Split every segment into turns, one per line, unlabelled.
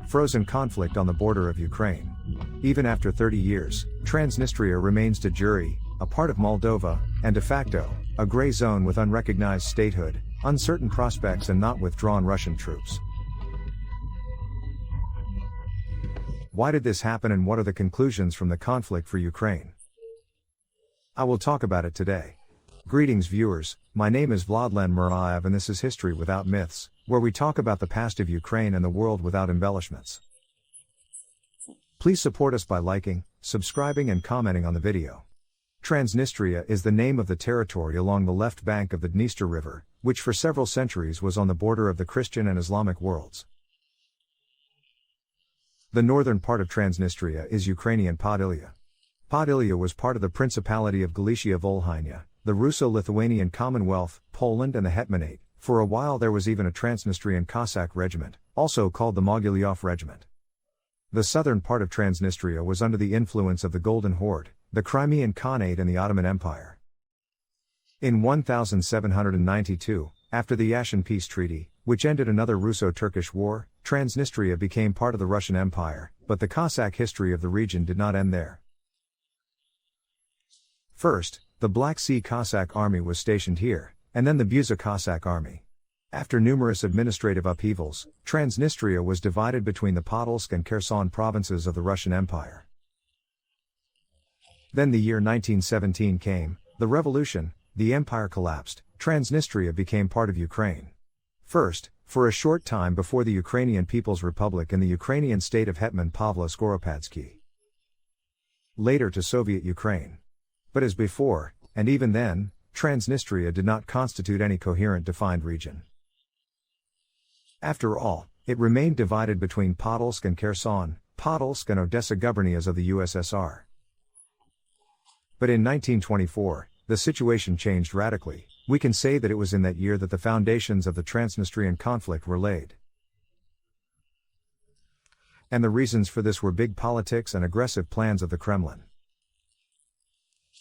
frozen conflict on the border of Ukraine. Even after 30 years, Transnistria remains de jure a part of Moldova, and de facto, a gray zone with unrecognized statehood, uncertain prospects and not withdrawn Russian troops. Why did this happen and what are the conclusions from the conflict for Ukraine? I will talk about it today. Greetings viewers, my name is Vladlen Muraev and this is History Without Myths, where we talk about the past of Ukraine and the world without embellishments. Please support us by liking, subscribing and commenting on the video. Transnistria is the name of the territory along the left bank of the Dniester River, which for several centuries was on the border of the Christian and Islamic worlds. The northern part of Transnistria is Ukrainian Podylia. Podylia was part of the Principality of Galicia-Volhynia, the Russo-Lithuanian Commonwealth, Poland and the Hetmanate. For a while there was even a Transnistrian Cossack regiment, also called the Mogilyov Regiment. The southern part of Transnistria was under the influence of the Golden Horde, the Crimean Khanate and the Ottoman Empire. In 1792, after the Yashin Peace Treaty, which ended another Russo-Turkish war, Transnistria became part of the Russian Empire, but the Cossack history of the region did not end there. First, the Black Sea Cossack Army was stationed here, and then the Buza Cossack Army. After numerous administrative upheavals, Transnistria was divided between the Podolsk and Kherson provinces of the Russian Empire. Then the year 1917 came, the revolution, the empire collapsed, Transnistria became part of Ukraine. First, for a short time before the Ukrainian People's Republic in the Ukrainian state of Hetman Pavlo Skoropadsky. Later to Soviet Ukraine. But as before, and even then, Transnistria did not constitute any coherent defined region. After all, it remained divided between Podolsk and Kherson, Podolsk and Odessa gubernias of the USSR. But in 1924, the situation changed radically. We can say that it was in that year that the foundations of the Transnistrian conflict were laid. And the reasons for this were big politics and aggressive plans of the Kremlin.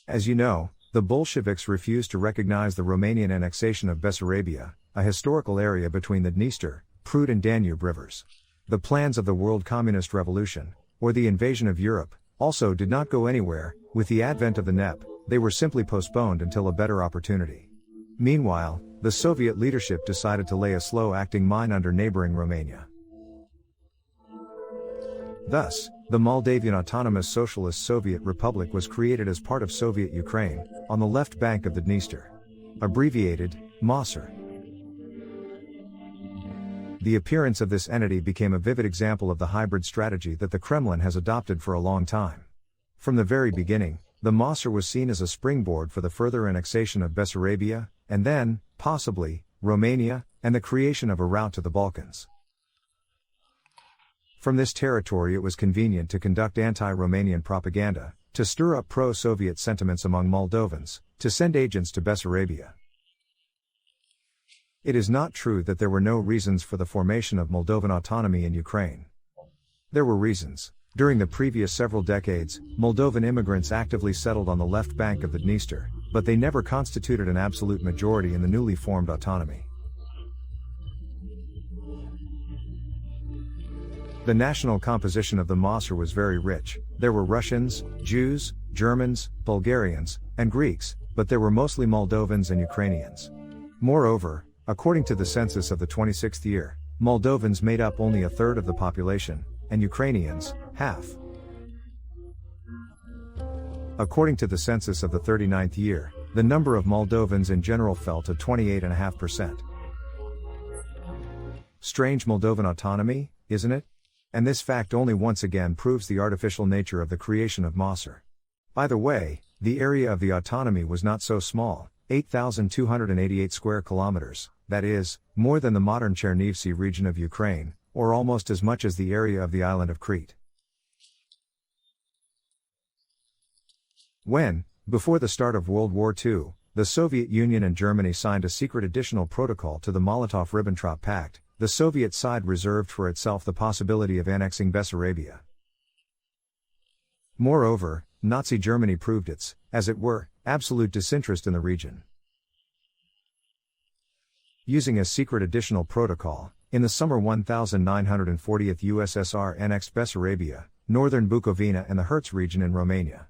As you know, the Bolsheviks refused to recognize the Romanian annexation of Bessarabia, a historical area between the Dniester, Prut and Danube rivers. The plans of the World Communist Revolution, or the invasion of Europe, also did not go anywhere. With the advent of the NEP, they were simply postponed until a better opportunity. Meanwhile, the Soviet leadership decided to lay a slow-acting mine under neighboring Romania. Thus, the Moldavian Autonomous Socialist Soviet Republic was created as part of Soviet Ukraine, on the left bank of the Dniester. Abbreviated, MOSR. The appearance of this entity became a vivid example of the hybrid strategy that the Kremlin has adopted for a long time. From the very beginning, the MOSR was seen as a springboard for the further annexation of Bessarabia, and then, possibly, Romania, and the creation of a route to the Balkans. From this territory it was convenient to conduct anti-Romanian propaganda, to stir up pro-Soviet sentiments among Moldovans, to send agents to Bessarabia. It is not true that there were no reasons for the formation of Moldovan autonomy in Ukraine. There were reasons. During the previous several decades, Moldovan immigrants actively settled on the left bank of the Dniester, but they never constituted an absolute majority in the newly formed autonomy. The national composition of the MOSR was very rich. There were Russians, Jews, Germans, Bulgarians, and Greeks, but there were mostly Moldovans and Ukrainians. Moreover, according to the census of the 26th year, Moldovans made up only a third of the population, and Ukrainians, half. According to the census of the 39th year, the number of Moldovans in general fell to 28.5%. Strange Moldovan autonomy, isn't it? And this fact only once again proves the artificial nature of the creation of MOSR. By the way, the area of the autonomy was not so small, 8,288 square kilometers, that is, more than the modern Chernivtsi region of Ukraine, or almost as much as the area of the island of Crete. When, before the start of World War II, the Soviet Union and Germany signed a secret additional protocol to the Molotov-Ribbentrop Pact, the Soviet side reserved for itself the possibility of annexing Bessarabia. Moreover, Nazi Germany proved its, as it were, absolute disinterest in the region. Using a secret additional protocol, in the summer 1940th USSR annexed Bessarabia, northern Bukovina and the Herz region in Romania.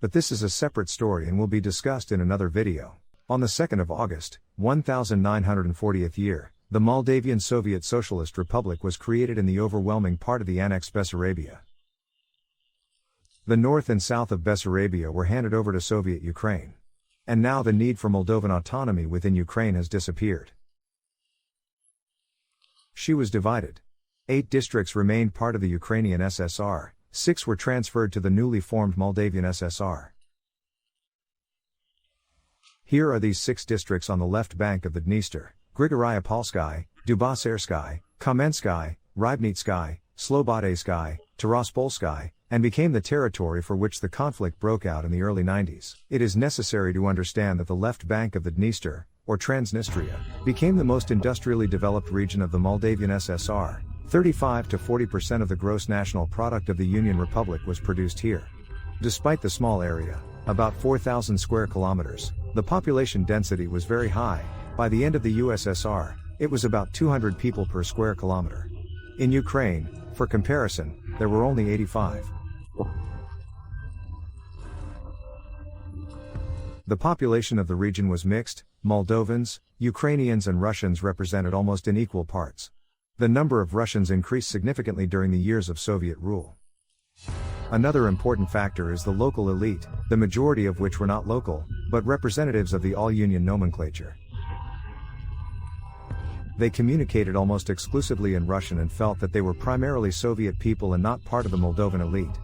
But this is a separate story and will be discussed in another video. On the 2nd of August, 1940th year, the Moldavian Soviet Socialist Republic was created in the overwhelming part of the annexed Bessarabia. The north and south of Bessarabia were handed over to Soviet Ukraine. And now the need for Moldovan autonomy within Ukraine has disappeared. She was divided. 8 districts remained part of the Ukrainian SSR, 6 were transferred to the newly formed Moldavian SSR. Here are these 6 districts on the left bank of the Dniester: Grigoriya-Polsky, Dubasersky, Kamensky, Rybnitsky, Slobodetsky, Tiraspolsky, and became the territory for which the conflict broke out in the early 90s. It is necessary to understand that the left bank of the Dniester, or Transnistria, became the most industrially developed region of the Moldavian SSR. 35 to 40% of the gross national product of the Union Republic was produced here. Despite the small area, about 4,000 square kilometers, the population density was very high. By the end of the USSR, it was about 200 people per square kilometer. In Ukraine, for comparison, there were only 85. The population of the region was mixed. Moldovans, Ukrainians and Russians represented almost in equal parts. The number of Russians increased significantly during the years of Soviet rule. Another important factor is the local elite, the majority of which were not local, but representatives of the all-Union nomenclature. They communicated almost exclusively in Russian and felt that they were primarily Soviet people and not part of the Moldovan elite.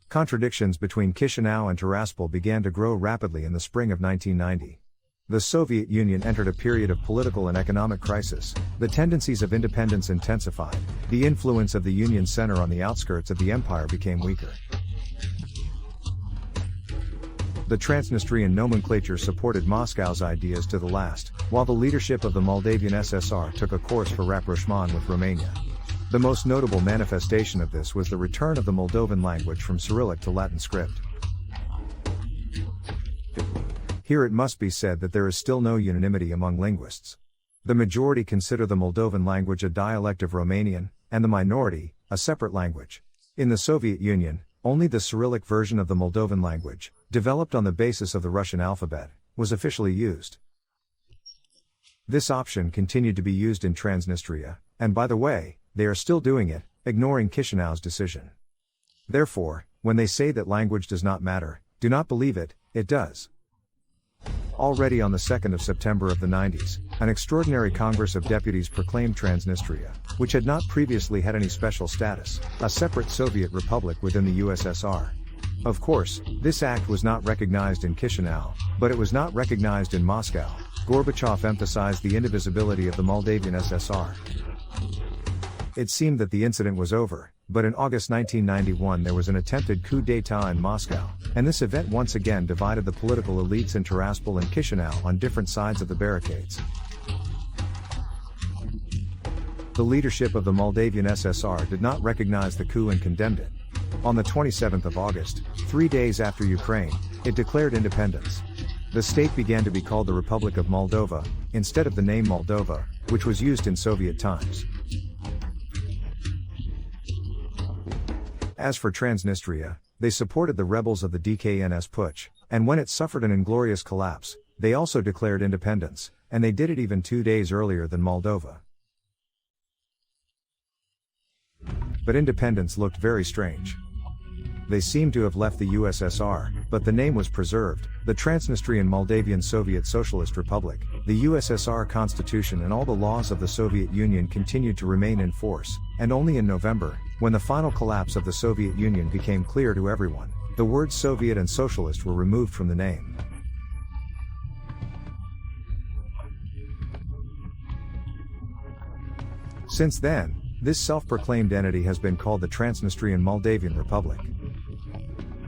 Contradictions between Chisinau and Tiraspol began to grow rapidly in the spring of 1990. The Soviet Union entered a period of political and economic crisis. The tendencies of independence intensified. The influence of the Union center on the outskirts of the empire became weaker. The Transnistrian nomenclature supported Moscow's ideas to the last, while the leadership of the Moldavian SSR took a course for rapprochement with Romania. The most notable manifestation of this was the return of the Moldovan language from Cyrillic to Latin script. Here it must be said that there is still no unanimity among linguists. The majority consider the Moldovan language a dialect of Romanian, and the minority, a separate language. In the Soviet Union, only the Cyrillic version of the Moldovan language, developed on the basis of the Russian alphabet, was officially used. This option continued to be used in Transnistria, and by the way, they are still doing it, ignoring Chisinau's decision. Therefore, when they say that language does not matter, do not believe it, it does. Already on the 2nd of September of the 90s, an extraordinary Congress of Deputies proclaimed Transnistria, which had not previously had any special status, a separate Soviet republic within the USSR. Of course, this act was not recognized in Chisinau, but it was not recognized in Moscow. Gorbachev emphasized the indivisibility of the Moldavian SSR. It seemed that the incident was over, but in August 1991 there was an attempted coup d'état in Moscow, and this event once again divided the political elites in Tiraspol and Chisinau on different sides of the barricades. The leadership of the Moldavian SSR did not recognize the coup and condemned it. On the 27th of August, 3 days after Ukraine, it declared independence. The state began to be called the Republic of Moldova, instead of the name Moldova, which was used in Soviet times. As for Transnistria, they supported the rebels of the DKNS Putsch, and when it suffered an inglorious collapse, they also declared independence, and they did it even 2 days earlier than Moldova. But independence looked very strange. They seemed to have left the USSR, but the name was preserved, the Transnistrian Moldavian Soviet Socialist Republic. The USSR Constitution and all the laws of the Soviet Union continued to remain in force, and only in November, when the final collapse of the Soviet Union became clear to everyone, the words Soviet and Socialist were removed from the name. Since then, this self-proclaimed entity has been called the Transnistrian Moldavian Republic.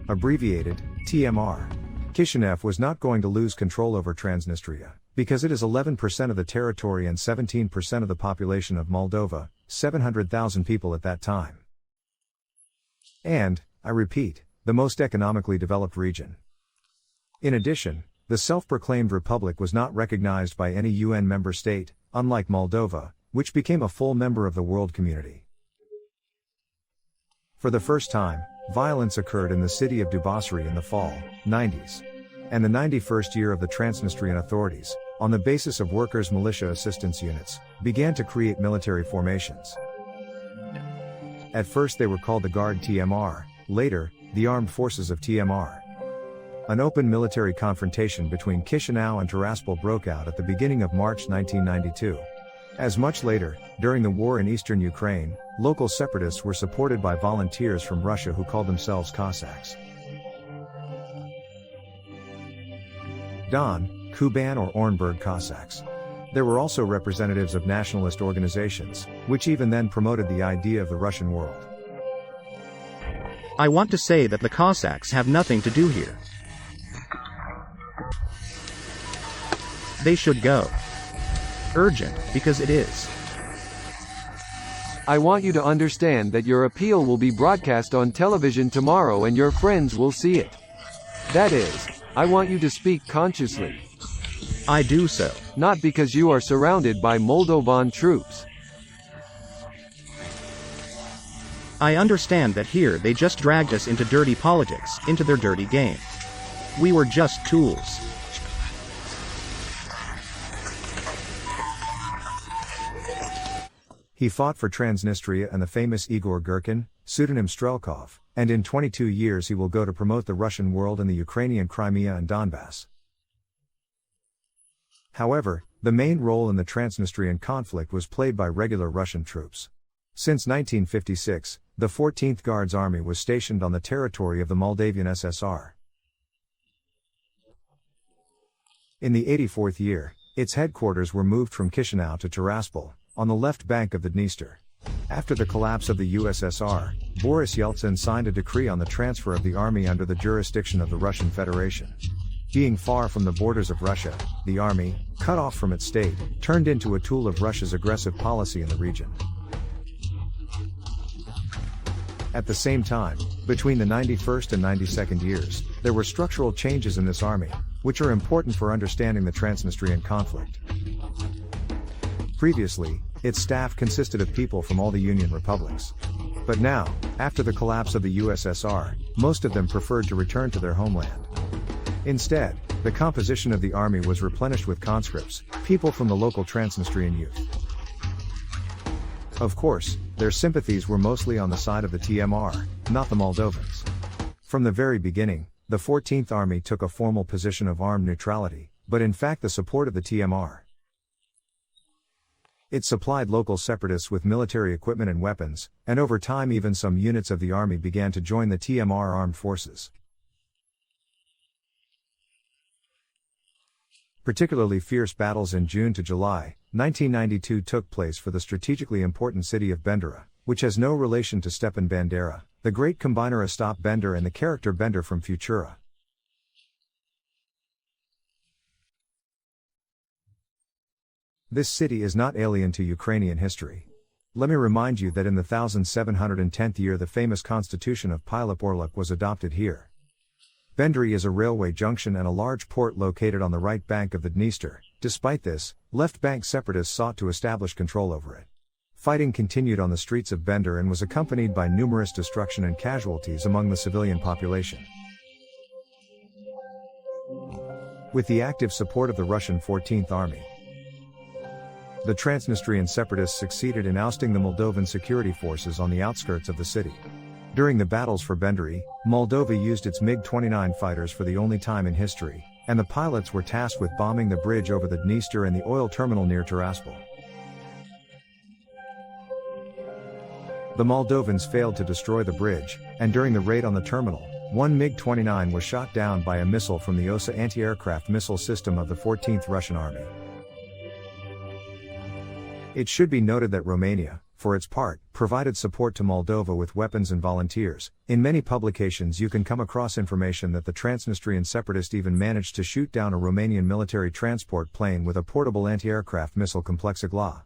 Abbreviated, TMR. Chisinau was not going to lose control over Transnistria, because it is 11% of the territory and 17% of the population of Moldova, 700,000 people at that time. And, I repeat, the most economically developed region. In addition, the self-proclaimed republic was not recognized by any UN member state, unlike Moldova, which became a full member of the world community. For the first time, violence occurred in the city of Dubasari in the fall, 90s. And the 91st year of the Transnistrian authorities, on the basis of workers' militia assistance units, began to create military formations. At first they were called the Guard TMR, later, the Armed Forces of TMR. An open military confrontation between Chisinau and Tiraspol broke out at the beginning of March 1992. As much later, during the war in eastern Ukraine, local separatists were supported by volunteers from Russia who called themselves Cossacks. Don, Kuban or Orenburg Cossacks. There were also representatives of nationalist organizations, which even then promoted the idea of the Russian world.
I want to say that the Cossacks have nothing to do here. They should go. Urgent, because it is.
I want you to understand that your appeal will be broadcast on television tomorrow and your friends will see it. That is, I want you to speak consciously.
I do so.
Not because you are surrounded by Moldovan troops.
I understand that here they just dragged us into dirty politics, into their dirty game. We were just tools.
He fought for Transnistria and the famous Igor Girkin, pseudonym Strelkov, and in 22 years he will go to promote the Russian world in the Ukrainian Crimea and Donbass. However, the main role in the Transnistrian conflict was played by regular Russian troops. Since 1956, the 14th Guards Army was stationed on the territory of the Moldavian SSR. In the 84th year, its headquarters were moved from Chisinau to Tiraspol, on the left bank of the Dniester. After the collapse of the USSR, Boris Yeltsin signed a decree on the transfer of the army under the jurisdiction of the Russian Federation. Being far from the borders of Russia, the army, cut off from its state, turned into a tool of Russia's aggressive policy in the region. At the same time, between the 91st and 92nd years, there were structural changes in this army, which are important for understanding the Transnistrian conflict. Previously, its staff consisted of people from all the Union republics. But now, after the collapse of the USSR, most of them preferred to return to their homeland. Instead, the composition of the army was replenished with conscripts, people from the local Transnistrian youth. Of course, their sympathies were mostly on the side of the TMR, not the Moldovans. From the very beginning, the 14th Army took a formal position of armed neutrality, but in fact the support of the TMR. It supplied local separatists with military equipment and weapons, and over time even some units of the army began to join the TMR armed forces. Particularly fierce battles in June to July 1992 took place for the strategically important city of Bendera, which has no relation to Stepan Bandera, the great combiner Ostap Bender and the character Bender from Futura. This city is not alien to Ukrainian history. Let me remind you that in the 1710th year the famous constitution of Pilip Orluk was adopted here. Bendera is a railway junction and a large port located on the right bank of the Dniester. Despite this, left-bank separatists sought to establish control over it. Fighting continued on the streets of Bender and was accompanied by numerous destruction and casualties among the civilian population. With the active support of the Russian 14th Army, the Transnistrian separatists succeeded in ousting the Moldovan security forces on the outskirts of the city. During the battles for Bendera, Moldova used its MiG-29 fighters for the only time in history, and the pilots were tasked with bombing the bridge over the Dniester and the oil terminal near Tiraspol. The Moldovans failed to destroy the bridge, and during the raid on the terminal, one MiG-29 was shot down by a missile from the OSA anti-aircraft missile system of the 14th Russian Army. It should be noted that Romania, for its part, provided support to Moldova with weapons and volunteers. In many publications you can come across information that the Transnistrian separatist even managed to shoot down a Romanian military transport plane with a portable anti-aircraft missile complex Igla.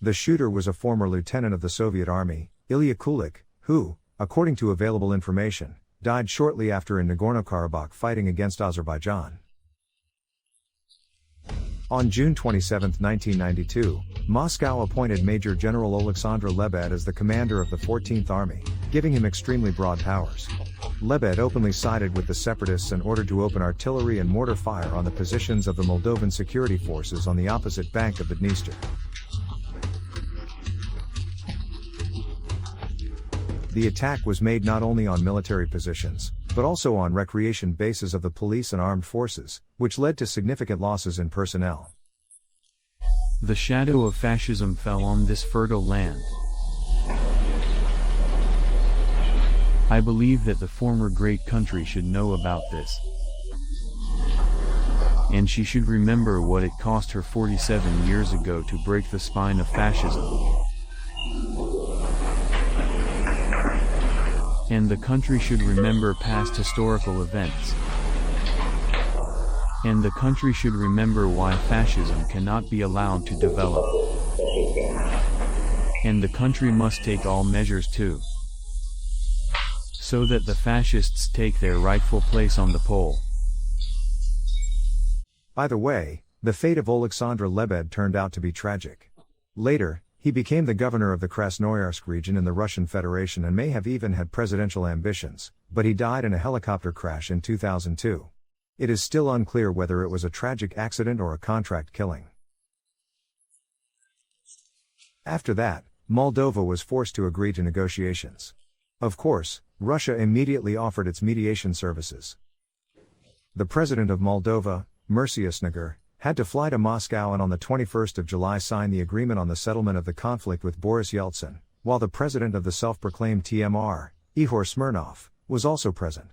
The shooter was a former lieutenant of the Soviet Army, Ilya Kulik, who, according to available information, died shortly after in Nagorno-Karabakh fighting against Azerbaijan. On June 27, 1992, Moscow appointed Major General Alexander Lebed as the commander of the 14th Army, giving him extremely broad powers. Lebed openly sided with the separatists and ordered to open artillery and mortar fire on the positions of the Moldovan security forces on the opposite bank of the Dniester. The attack was made not only on military positions, but also on recreation bases of the police and armed forces, which led to significant losses in personnel.
The shadow of fascism fell on this fertile land. I believe that the former great country should know about this. And she should remember what it cost her 47 years ago to break the spine of fascism. And the country should remember past historical events. And the country should remember why fascism cannot be allowed to develop. And the country must take all measures too, so that the fascists take their rightful place on the pole.
By the way, the fate of Alexander Lebed turned out to be tragic. Later, he became the governor of the Krasnoyarsk region in the Russian Federation and may have even had presidential ambitions, but he died in a helicopter crash in 2002. It is still unclear whether it was a tragic accident or a contract killing. After that, Moldova was forced to agree to negotiations. Of course, Russia immediately offered its mediation services. The president of Moldova, Mircea had to fly to Moscow and on the 21st of July sign the agreement on the settlement of the conflict with Boris Yeltsin, while the president of the self-proclaimed TMR, Ihor Smirnov, was also present.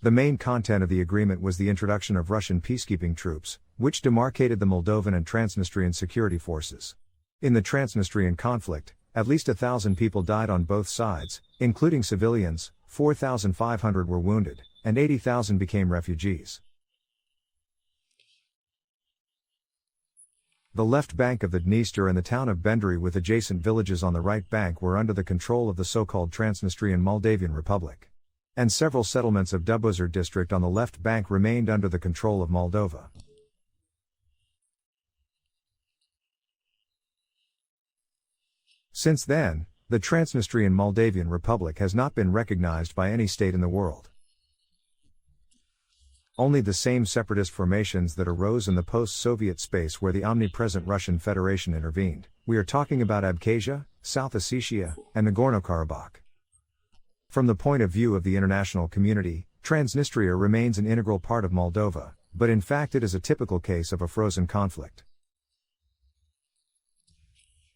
The main content of the agreement was the introduction of Russian peacekeeping troops, which demarcated the Moldovan and Transnistrian security forces. In the Transnistrian conflict, at least 1,000 people died on both sides, including civilians, 4,500 were wounded, and 80,000 became refugees. The left bank of the Dniester and the town of Bendry with adjacent villages on the right bank were under the control of the so-called Transnistrian Moldavian Republic. And several settlements of Dubozar district on the left bank remained under the control of Moldova. Since then, the Transnistrian Moldavian Republic has not been recognized by any state in the world. Only the same separatist formations that arose in the post-Soviet space where the omnipresent Russian Federation intervened. We are talking about Abkhazia, South Ossetia, and Nagorno-Karabakh. From the point of view of the international community, Transnistria remains an integral part of Moldova, but in fact it is a typical case of a frozen conflict.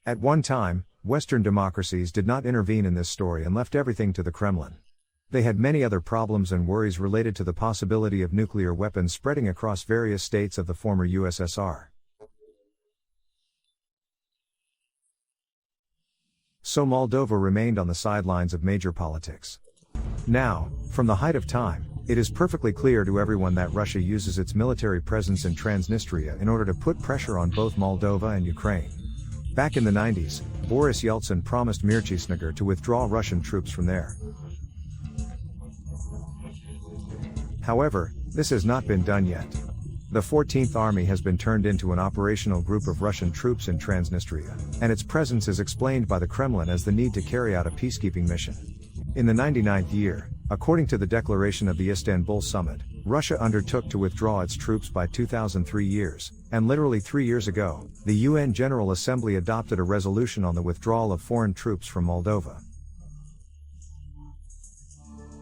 At one time, Western democracies did not intervene in this story and left everything to the Kremlin. They had many other problems and worries related to the possibility of nuclear weapons spreading across various states of the former USSR. So Moldova remained on the sidelines of major politics. Now, from the height of time, it is perfectly clear to everyone that Russia uses its military presence in Transnistria in order to put pressure on both Moldova and Ukraine. Back in the 90s, Boris Yeltsin promised Mircea to withdraw Russian troops from there. However, this has not been done yet. The 14th Army has been turned into an operational group of Russian troops in Transnistria, and its presence is explained by the Kremlin as the need to carry out a peacekeeping mission. In the 99th year, according to the declaration of the Istanbul summit, Russia undertook to withdraw its troops by 2003 years, and literally 3 years ago, the UN General Assembly adopted a resolution on the withdrawal of foreign troops from Moldova.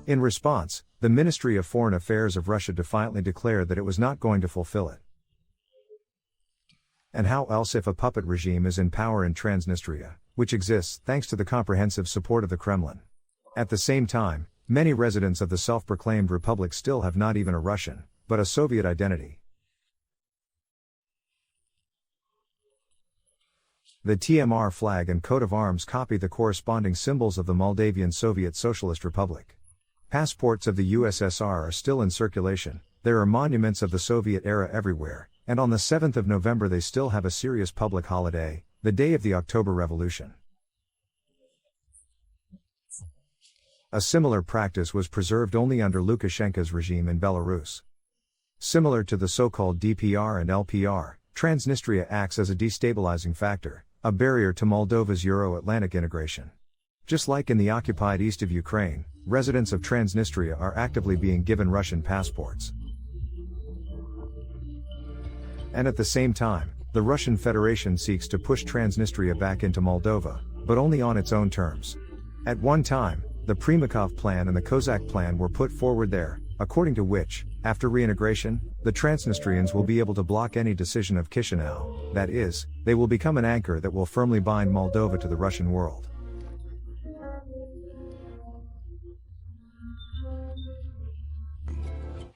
In response, the Ministry of Foreign Affairs of Russia defiantly declared that it was not going to fulfill it. And how else if a puppet regime is in power in Transnistria, which exists thanks to the comprehensive support of the Kremlin? At the same time, many residents of the self-proclaimed republic still have not even a Russian, but a Soviet identity. The TMR flag and coat of arms copy the corresponding symbols of the Moldavian Soviet Socialist Republic. Passports of the USSR are still in circulation, there are monuments of the Soviet era everywhere, and on the 7th of November they still have a serious public holiday, the day of the October Revolution. A similar practice was preserved only under Lukashenko's regime in Belarus. Similar to the so-called DPR and LPR, Transnistria acts as a destabilizing factor, a barrier to Moldova's Euro-Atlantic integration. Just like in the occupied east of Ukraine, residents of Transnistria are actively being given Russian passports. And at the same time, the Russian Federation seeks to push Transnistria back into Moldova, but only on its own terms. At one time, the Primakov Plan and the Kozak Plan were put forward there, according to which, after reintegration, the Transnistrians will be able to block any decision of Chisinau, that is, they will become an anchor that will firmly bind Moldova to the Russian world.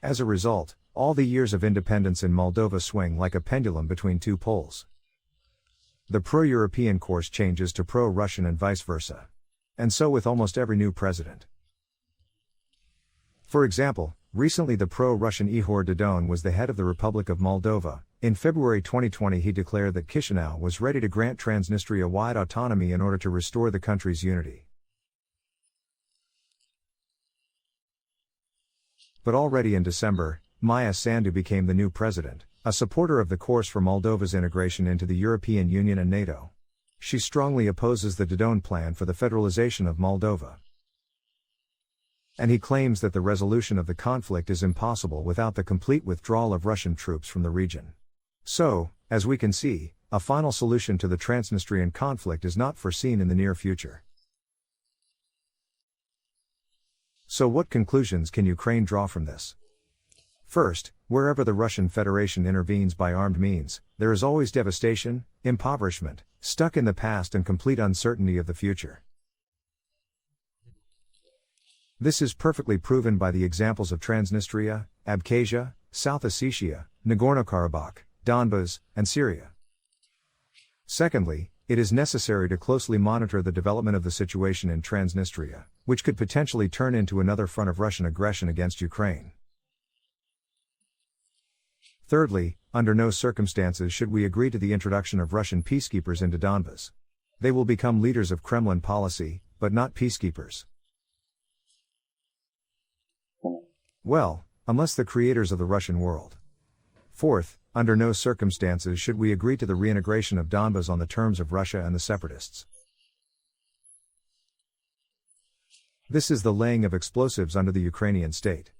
As a result, all the years of independence in Moldova swing like a pendulum between two poles. The pro-European course changes to pro-Russian and vice versa. And so with almost every new president. For example, recently the pro-Russian Ihor Dodon was the head of the Republic of Moldova. In February 2020 he declared that Chisinau was ready to grant Transnistria wide autonomy in order to restore the country's unity. But already in December, Maia Sandu became the new president, a supporter of the course for Moldova's integration into the European Union and NATO. She strongly opposes the Dodon plan for the federalization of Moldova. And he claims that the resolution of the conflict is impossible without the complete withdrawal of Russian troops from the region. So, as we can see, a final solution to the Transnistrian conflict is not foreseen in the near future. So what conclusions can Ukraine draw from this? First, wherever the Russian Federation intervenes by armed means, there is always devastation, impoverishment, stuck in the past and complete uncertainty of the future. This is perfectly proven by the examples of Transnistria, Abkhazia, South Ossetia, Nagorno-Karabakh, Donbas, and Syria. Secondly, it is necessary to closely monitor the development of the situation in Transnistria, which could potentially turn into another front of Russian aggression against Ukraine. Thirdly, under no circumstances should we agree to the introduction of Russian peacekeepers into Donbas. They will become leaders of Kremlin policy, but not peacekeepers. Well, unless the creators of the Russian world. Fourth, under no circumstances should we agree to the reintegration of Donbas on the terms of Russia and the separatists. This is the laying of explosives under the Ukrainian state.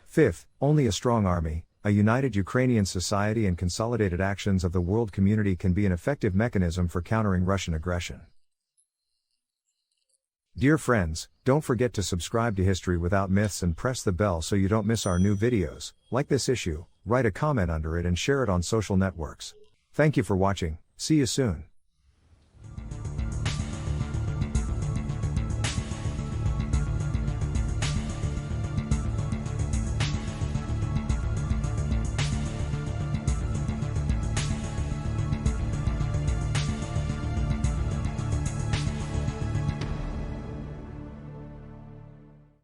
Fifth, only a strong army, a united Ukrainian society and consolidated actions of the world community can be an effective mechanism for countering Russian aggression. Dear friends, don't forget to subscribe to History Without Myths and press the bell so you don't miss our new videos. Like this issue, write a comment under it and share it on social networks. Thank you for watching, see you soon.